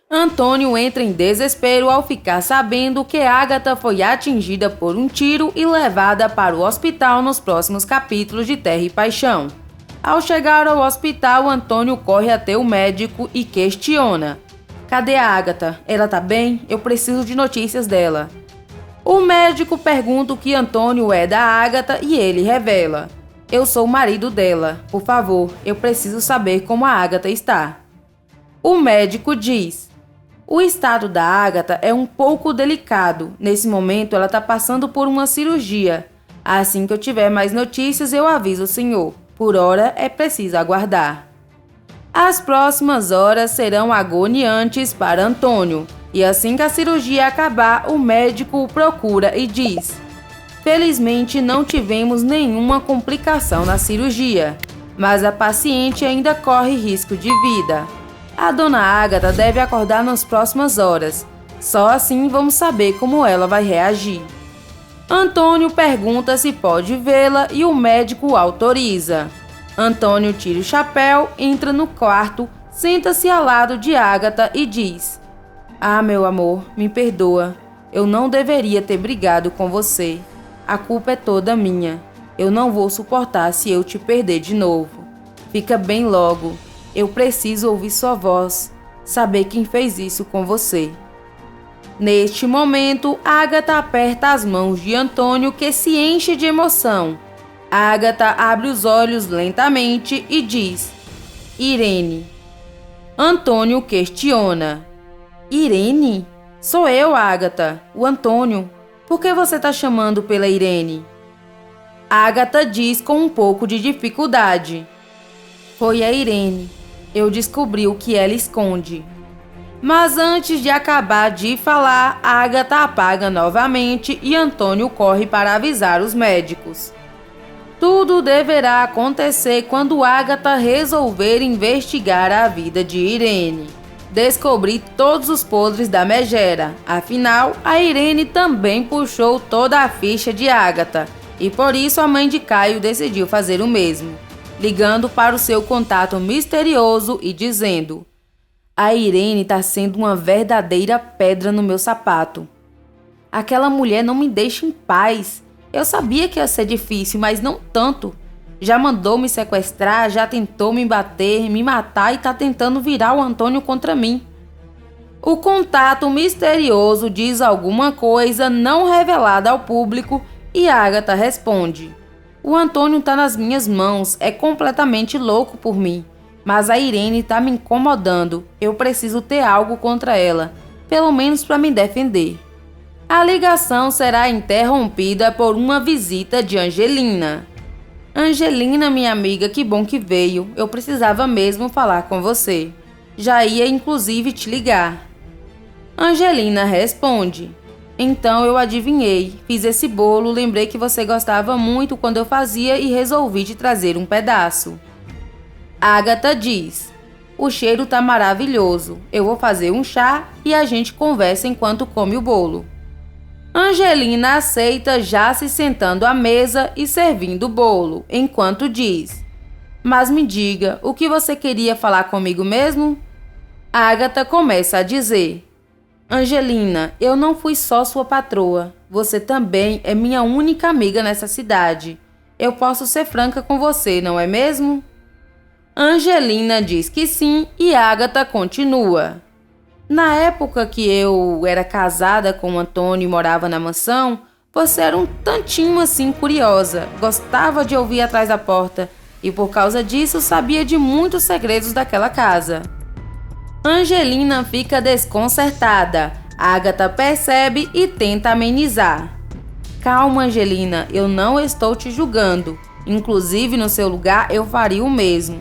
Antônio entra em desespero ao ficar sabendo que Agatha foi atingida por um tiro e levada para o hospital nos próximos capítulos de Terra e Paixão. Ao chegar ao hospital, Antônio corre até o médico e questiona: "Cadê a Agatha? Ela tá bem? Eu preciso de notícias dela." O médico pergunta o que Antônio é da Agatha e ele revela: "Eu sou o marido dela. Por favor, eu preciso saber como a Agatha está." O médico diz: "O estado da Agatha é um pouco delicado. Nesse momento, ela está passando por uma cirurgia. Assim que eu tiver mais notícias, eu aviso o senhor. Por hora, é preciso aguardar." As próximas horas serão agoniantes para Antônio. E assim que a cirurgia acabar, o médico o procura e diz: "Felizmente, não tivemos nenhuma complicação na cirurgia, mas a paciente ainda corre risco de vida. A dona Agatha deve acordar nas próximas horas. Só assim vamos saber como ela vai reagir." Antônio pergunta se pode vê-la e o médico autoriza. Antônio tira o chapéu, entra no quarto, senta-se ao lado de Agatha e diz: "Ah, meu amor, me perdoa. Eu não deveria ter brigado com você. A culpa é toda minha. Eu não vou suportar se eu te perder de novo. Fica bem logo. Eu preciso ouvir sua voz, saber quem fez isso com você." Neste momento, Agatha aperta as mãos de Antônio, que se enche de emoção. Agatha abre os olhos lentamente e diz: "Irene." Antônio questiona: "Irene? Sou eu, Agatha, o Antônio. Por que você está chamando pela Irene?" Agatha diz com um pouco de dificuldade: "Foi a Irene. Eu descobri o que ela esconde." Mas antes de acabar de falar, Agatha apaga novamente e Antônio corre para avisar os médicos. Tudo deverá acontecer quando Agatha resolver investigar a vida de Irene. Descobrir todos os podres da megera. Afinal, a Irene também puxou toda a ficha de Agatha, e por isso a mãe de Caio decidiu fazer o mesmo, ligando para o seu contato misterioso e dizendo: "A Irene está sendo uma verdadeira pedra no meu sapato. Aquela mulher não me deixa em paz. Eu sabia que ia ser difícil, mas não tanto. Já mandou me sequestrar, já tentou me bater, me matar e está tentando virar o Antônio contra mim." O contato misterioso diz alguma coisa não revelada ao público e Agatha responde: "O Antônio está nas minhas mãos, é completamente louco por mim. Mas a Irene está me incomodando. Eu preciso ter algo contra ela, pelo menos para me defender." A ligação será interrompida por uma visita de Angelina. "Angelina, minha amiga, que bom que veio. Eu precisava mesmo falar com você. Já ia inclusive te ligar." Angelina responde: "Então eu adivinhei. Fiz esse bolo, lembrei que você gostava muito quando eu fazia e resolvi te trazer um pedaço." Agatha diz: "O cheiro tá maravilhoso. Eu vou fazer um chá e a gente conversa enquanto come o bolo." Angelina aceita, já se sentando à mesa e servindo o bolo, enquanto diz: "Mas me diga, o que você queria falar comigo mesmo?" Agatha começa a dizer: "Angelina, eu não fui só sua patroa. Você também é minha única amiga nessa cidade. Eu posso ser franca com você, não é mesmo?" Angelina diz que sim e Agatha continua: "Na época que eu era casada com o Antônio e morava na mansão, você era um tantinho assim curiosa, gostava de ouvir atrás da porta e por causa disso sabia de muitos segredos daquela casa." Angelina fica desconcertada. Agatha percebe e tenta amenizar: "Calma, Angelina, eu não estou te julgando. Inclusive, no seu lugar, eu faria o mesmo.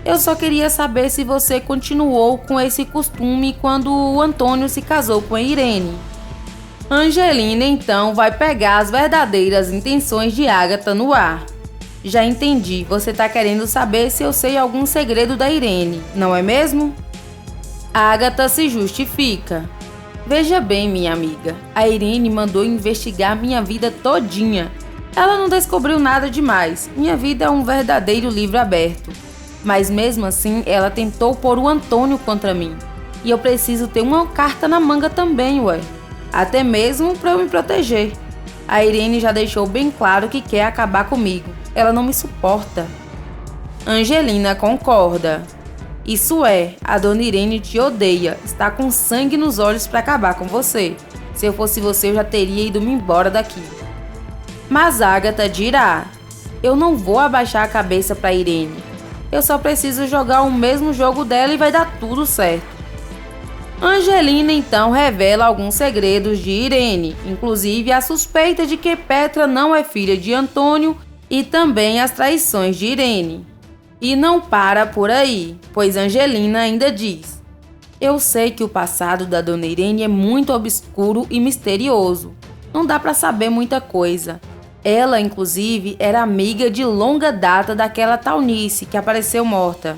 Eu só queria saber se você continuou com esse costume quando o Antônio se casou com a Irene." Angelina então vai pegar as verdadeiras intenções de Agatha no ar. "Já entendi, você está querendo saber se eu sei algum segredo da Irene, não é mesmo?" Agatha se justifica: "Veja bem, minha amiga, a Irene mandou investigar minha vida todinha. Ela não descobriu nada demais, minha vida é um verdadeiro livro aberto. Mas mesmo assim, ela tentou pôr o Antônio contra mim. E eu preciso ter uma carta na manga também, ué. Até mesmo para eu me proteger. A Irene já deixou bem claro que quer acabar comigo. Ela não me suporta. Angelina concorda. Isso é, a dona Irene te odeia. Está com sangue nos olhos para acabar com você. Se eu fosse você, eu já teria ido me embora daqui. Mas Agatha dirá: eu não vou abaixar a cabeça para Irene. Eu só preciso jogar o mesmo jogo dela e vai dar tudo certo. Angelina então revela alguns segredos de Irene, inclusive a suspeita de que Petra não é filha de Antônio e também as traições de Irene. E não para por aí, pois Angelina ainda diz: eu sei que o passado da dona Irene é muito obscuro e misterioso. Não dá para saber muita coisa. Ela, inclusive, era amiga de longa data daquela Taunice que apareceu morta.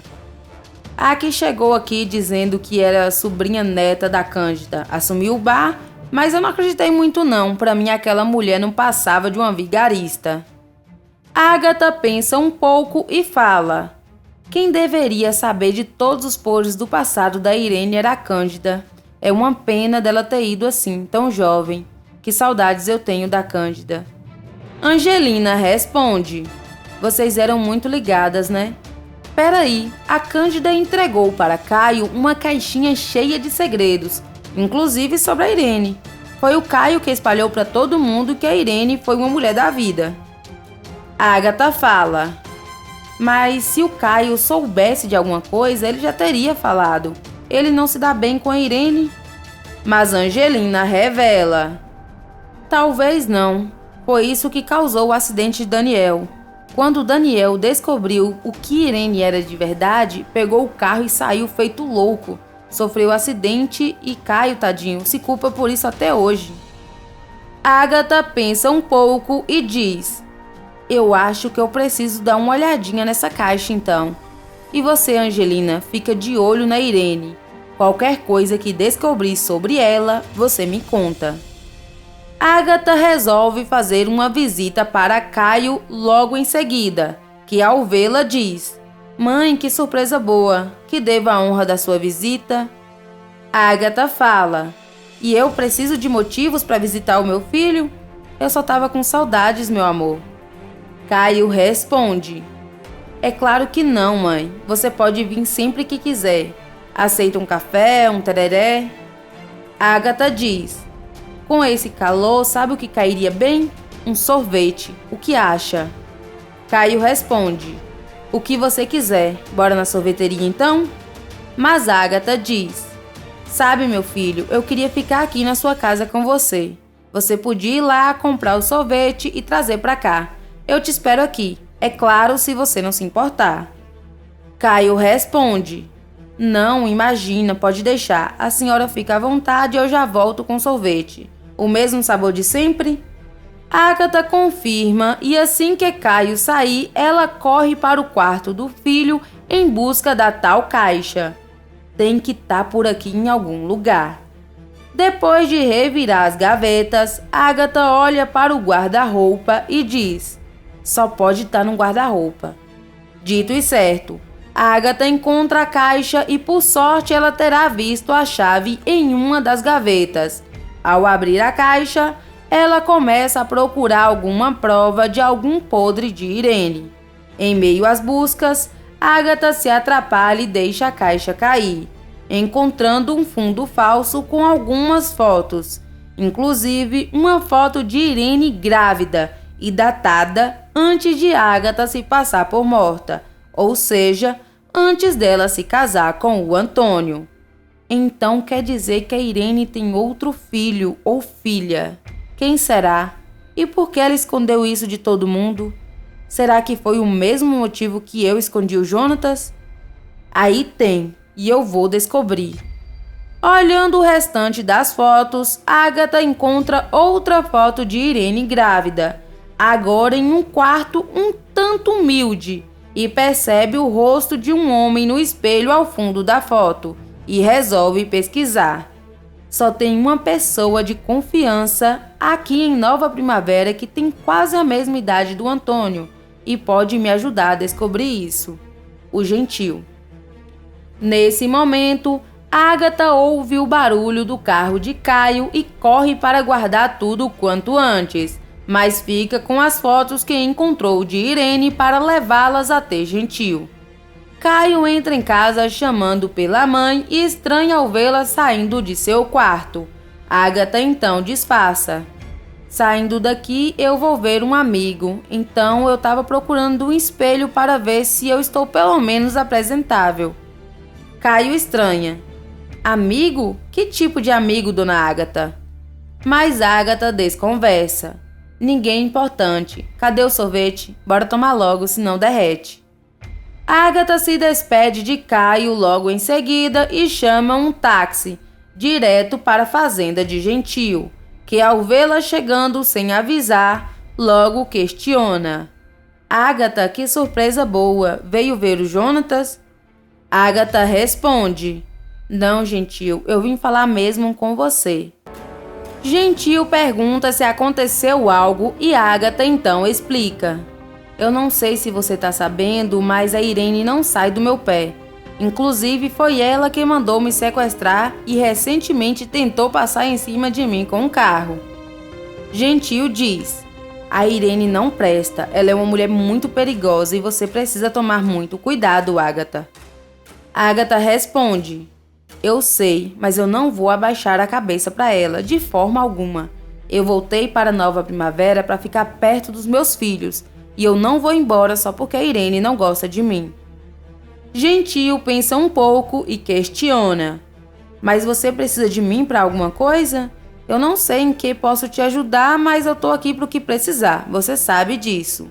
A que chegou aqui dizendo que era sobrinha neta da Cândida assumiu o bar, mas eu não acreditei muito não. Para mim aquela mulher não passava de uma vigarista. Agatha pensa um pouco e fala: quem deveria saber de todos os podres do passado da Irene era a Cândida. É uma pena dela ter ido assim, tão jovem. Que saudades eu tenho da Cândida. Angelina responde: vocês eram muito ligadas, né? Peraí, a Cândida entregou para Caio uma caixinha cheia de segredos, inclusive sobre a Irene. Foi o Caio que espalhou para todo mundo que a Irene foi uma mulher da vida. Agatha fala: mas se o Caio soubesse de alguma coisa, ele já teria falado. Ele não se dá bem com a Irene? Mas Angelina revela: talvez não. Foi isso que causou o acidente de Daniel. Quando Daniel descobriu o que Irene era de verdade, pegou o carro e saiu feito louco. Sofreu acidente e Caio, tadinho, se culpa por isso até hoje. Agatha pensa um pouco e diz: eu acho que eu preciso dar uma olhadinha nessa caixa então. E você, Angelina, fica de olho na Irene. Qualquer coisa que descobrir sobre ela, você me conta. Agatha resolve fazer uma visita para Caio logo em seguida, que ao vê-la diz: mãe, que surpresa boa, que devo a honra da sua visita. Agatha fala: e eu preciso de motivos para visitar o meu filho? Eu só estava com saudades, meu amor. Caio responde: é claro que não, mãe, você pode vir sempre que quiser. Aceita um café, um tereré? Agatha diz: com esse calor, sabe o que cairia bem? Um sorvete. O que acha? Caio responde: o que você quiser. Bora na sorveteria então? Mas Agatha diz: sabe, meu filho, eu queria ficar aqui na sua casa com você. Você podia ir lá comprar o sorvete e trazer para cá. Eu te espero aqui. É claro, se você não se importar. Caio responde: não, imagina, pode deixar. A senhora fica à vontade e eu já volto com sorvete. O mesmo sabor de sempre? Agatha confirma e assim que Caio sair, ela corre para o quarto do filho em busca da tal caixa. Tem que estar por aqui em algum lugar. Depois de revirar as gavetas, Agatha olha para o guarda-roupa e diz: só pode estar no guarda-roupa. Dito e certo, Agatha encontra a caixa e por sorte ela terá visto a chave em uma das gavetas. Ao abrir a caixa, ela começa a procurar alguma prova de algum podre de Irene. Em meio às buscas, Agatha se atrapalha e deixa a caixa cair, encontrando um fundo falso com algumas fotos, inclusive uma foto de Irene grávida e datada antes de Agatha se passar por morta, ou seja, antes dela se casar com o Antônio. Então quer dizer que a Irene tem outro filho ou filha. Quem será? E por que ela escondeu isso de todo mundo? Será que foi o mesmo motivo que eu escondi o Jonatas? Aí tem, e eu vou descobrir. Olhando o restante das fotos, Agatha encontra outra foto de Irene grávida, agora em um quarto um tanto humilde, e percebe o rosto de um homem no espelho ao fundo da foto, e resolve pesquisar. Só tem uma pessoa de confiança aqui em Nova Primavera que tem quase a mesma idade do Antônio e pode me ajudar a descobrir isso: o Gentil. Nesse momento, Ágata ouve o barulho do carro de Caio e corre para guardar tudo o quanto antes, mas fica com as fotos que encontrou de Irene para levá-las até Gentil. Caio entra em casa chamando pela mãe e estranha ao vê-la saindo de seu quarto. Ágata então disfarça. Saindo daqui eu vou ver um amigo, então eu estava procurando um espelho para ver se eu estou pelo menos apresentável. Caio estranha. Amigo? Que tipo de amigo, dona Ágata? Mas Ágata desconversa. Ninguém importante. Cadê o sorvete? Bora tomar logo, senão derrete. Ágata se despede de Caio logo em seguida e chama um táxi, direto para a fazenda de Gentil, que ao vê-la chegando sem avisar, logo questiona. Ágata, que surpresa boa, veio ver o Jonatas? Ágata responde. Não, Gentil, eu vim falar mesmo com você. Gentil pergunta se aconteceu algo e Ágata então explica. Eu não sei se você tá sabendo, mas a Irene não sai do meu pé. Inclusive foi ela que mandou me sequestrar e recentemente tentou passar em cima de mim com um carro. Gentil diz. A Irene não presta, ela é uma mulher muito perigosa e você precisa tomar muito cuidado, Ágata. Ágata responde. Eu sei, mas eu não vou abaixar a cabeça para ela, de forma alguma. Eu voltei para Nova Primavera para ficar perto dos meus filhos, e eu não vou embora só porque a Irene não gosta de mim. Gentil pensa um pouco e questiona. Mas você precisa de mim para alguma coisa? Eu não sei em que posso te ajudar, mas eu tô aqui para o que precisar, você sabe disso.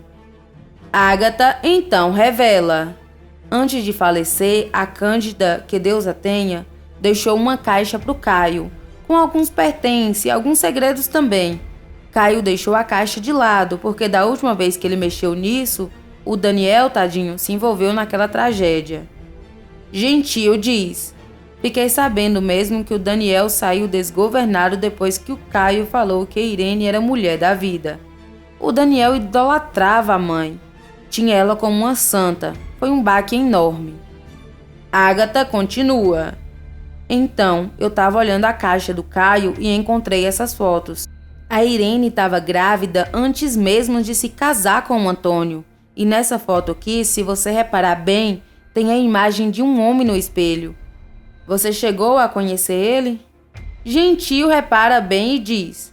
Ágata então revela. Antes de falecer, a Cândida, que Deus a tenha, deixou uma caixa para o Caio, com alguns pertences e alguns segredos também. Caio deixou a caixa de lado, porque da última vez que ele mexeu nisso, o Daniel, tadinho, se envolveu naquela tragédia. Gentil diz, fiquei sabendo mesmo que o Daniel saiu desgovernado depois que o Caio falou que Irene era mulher da vida. O Daniel idolatrava a mãe, tinha ela como uma santa, foi um baque enorme. Ágata continua. Então, eu estava olhando a caixa do Caio e encontrei essas fotos. A Irene estava grávida antes mesmo de se casar com o Antônio. E nessa foto aqui, se você reparar bem, tem a imagem de um homem no espelho. Você chegou a conhecer ele? Gentil repara bem e diz.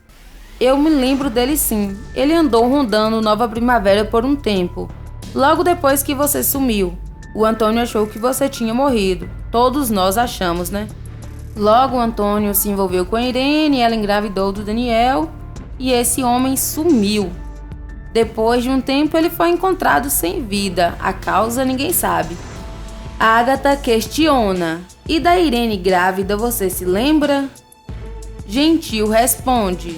Eu me lembro dele sim. Ele andou rondando Nova Primavera por um tempo. Logo depois que você sumiu. O Antônio achou que você tinha morrido. Todos nós achamos, né? Logo o Antônio se envolveu com a Irene, ela engravidou do Daniel e esse homem sumiu. Depois de um tempo ele foi encontrado sem vida, a causa ninguém sabe. Ágata questiona, e da Irene grávida você se lembra? Gentil responde,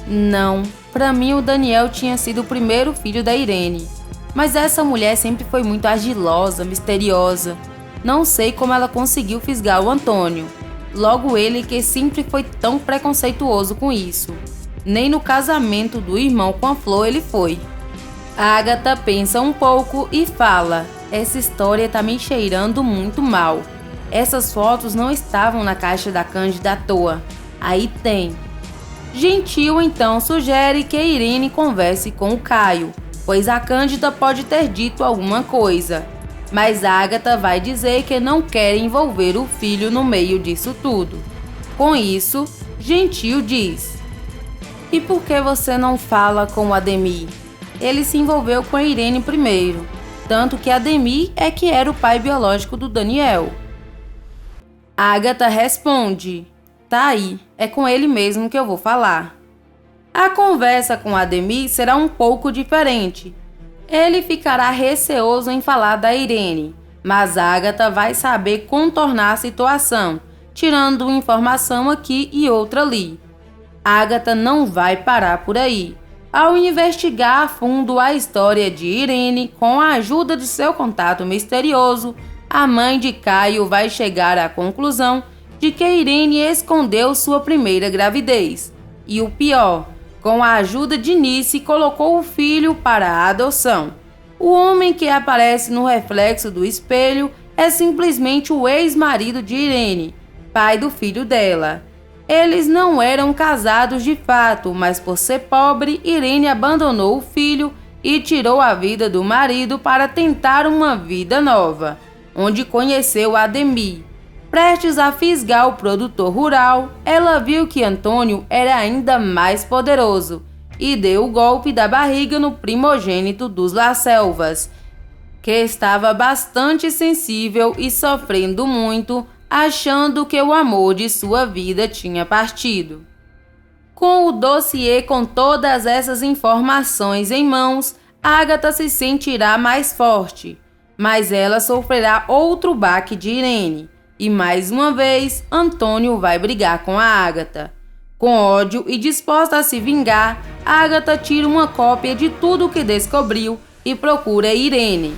não, para mim o Daniel tinha sido o primeiro filho da Irene, mas essa mulher sempre foi muito argilosa, misteriosa, não sei como ela conseguiu fisgar o Antônio. Logo ele que sempre foi tão preconceituoso com isso. Nem no casamento do irmão com a Flor ele foi. Ágata pensa um pouco e fala, essa história tá me cheirando muito mal. Essas fotos não estavam na caixa da Cândida à toa. Aí tem. Gentil então sugere que a Irene converse com o Caio, pois a Cândida pode ter dito alguma coisa. Mas Ágata vai dizer que não quer envolver o filho no meio disso tudo. Com isso, Gentil diz, e por que você não fala com o Ademir? Ele se envolveu com a Irene primeiro, tanto que Ademir é que era o pai biológico do Daniel. Ágata responde, tá aí, é com ele mesmo que eu vou falar. A conversa com Ademir será um pouco diferente. Ele ficará receoso em falar da Irene, mas Ágata vai saber contornar a situação, tirando uma informação aqui e outra ali. Ágata não vai parar por aí. Ao investigar a fundo a história de Irene, com a ajuda de seu contato misterioso, a mãe de Caio vai chegar à conclusão de que Irene escondeu sua primeira gravidez. E o pior, com a ajuda de Nice, colocou o filho para a adoção. O homem que aparece no reflexo do espelho é simplesmente o ex-marido de Irene. pai do filho dela. Eles não eram casados de fato, mas por ser pobre, Irene abandonou o filho e tirou a vida do marido para tentar uma vida nova, onde conheceu Ademir. Prestes a fisgar o produtor rural, ela viu que Antônio era ainda mais poderoso e deu o golpe da barriga no primogênito dos Lasselvas, que estava bastante sensível e sofrendo muito, achando que o amor de sua vida tinha partido. Com o dossiê com todas essas informações em mãos, Agatha se sentirá mais forte, mas ela sofrerá outro baque de Irene, e mais uma vez Antônio vai brigar com a Agatha. Com ódio e disposta a se vingar, Agatha tira uma cópia de tudo o que descobriu e procura Irene.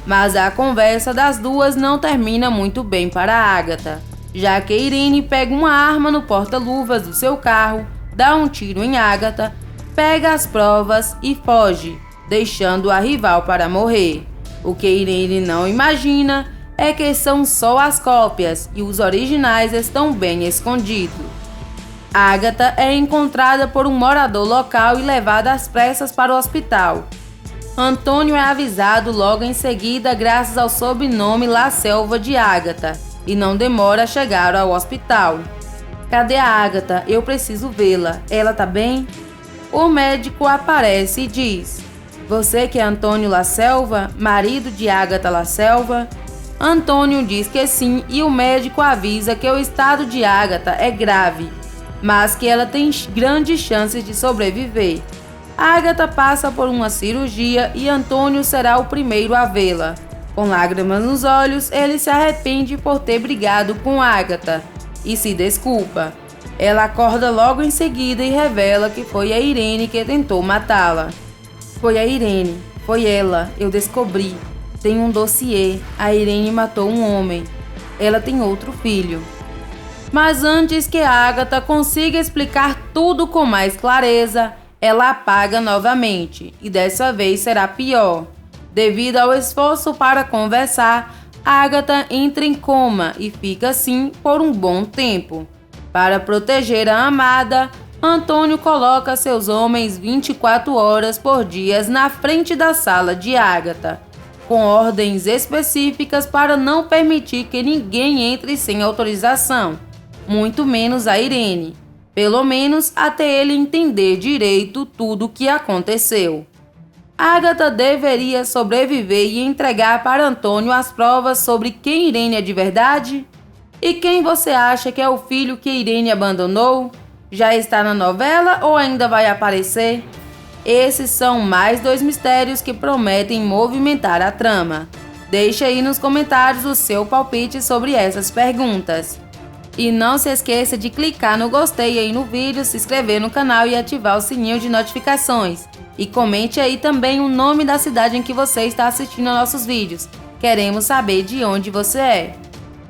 Mas a conversa das duas não termina muito bem para Agatha, já que Irene pega uma arma no porta-luvas do seu carro, dá um tiro em Agatha, pega as provas e foge, deixando a rival para morrer. O que Irene não imagina é que são só as cópias e os originais estão bem escondidos. Agatha é encontrada por um morador local e levada às pressas para o hospital. Antônio é avisado logo em seguida graças ao sobrenome Lasselva de Agatha e não demora a chegar ao hospital. Cadê a Agatha? Eu preciso vê-la. Ela tá bem? O médico aparece e diz: Você que é Antônio Lasselva, marido de Agatha Lasselva? Antônio diz que sim e o médico avisa que o estado de Agatha é grave, mas que ela tem grandes chances de sobreviver. Agatha passa por uma cirurgia e Antônio será o primeiro a vê-la. Com lágrimas nos olhos, ele se arrepende por ter brigado com Agatha e se desculpa. Ela acorda logo em seguida e revela que foi a Irene que tentou matá-la. Foi a Irene, foi ela, eu descobri. Tem um dossiê, a Irene matou um homem. Ela tem outro filho. Mas antes que a Agatha consiga explicar tudo com mais clareza, ela apaga novamente, e dessa vez será pior. Devido ao esforço para conversar, Agatha entra em coma e fica assim por um bom tempo. Para proteger a amada, Antônio coloca seus homens 24 horas por dia na frente da sala de Agatha, com ordens específicas para não permitir que ninguém entre sem autorização, muito menos a Irene. Pelo menos até ele entender direito tudo o que aconteceu. Agatha deveria sobreviver e entregar para Antônio as provas sobre quem Irene é de verdade? E quem você acha que é o filho que Irene abandonou? Já está na novela ou ainda vai aparecer? Esses são mais 2 mistérios que prometem movimentar a trama. Deixe aí nos comentários o seu palpite sobre essas perguntas. E não se esqueça de clicar no gostei aí no vídeo, se inscrever no canal e ativar o sininho de notificações. E comente aí também o nome da cidade em que você está assistindo aos nossos vídeos. Queremos saber de onde você é.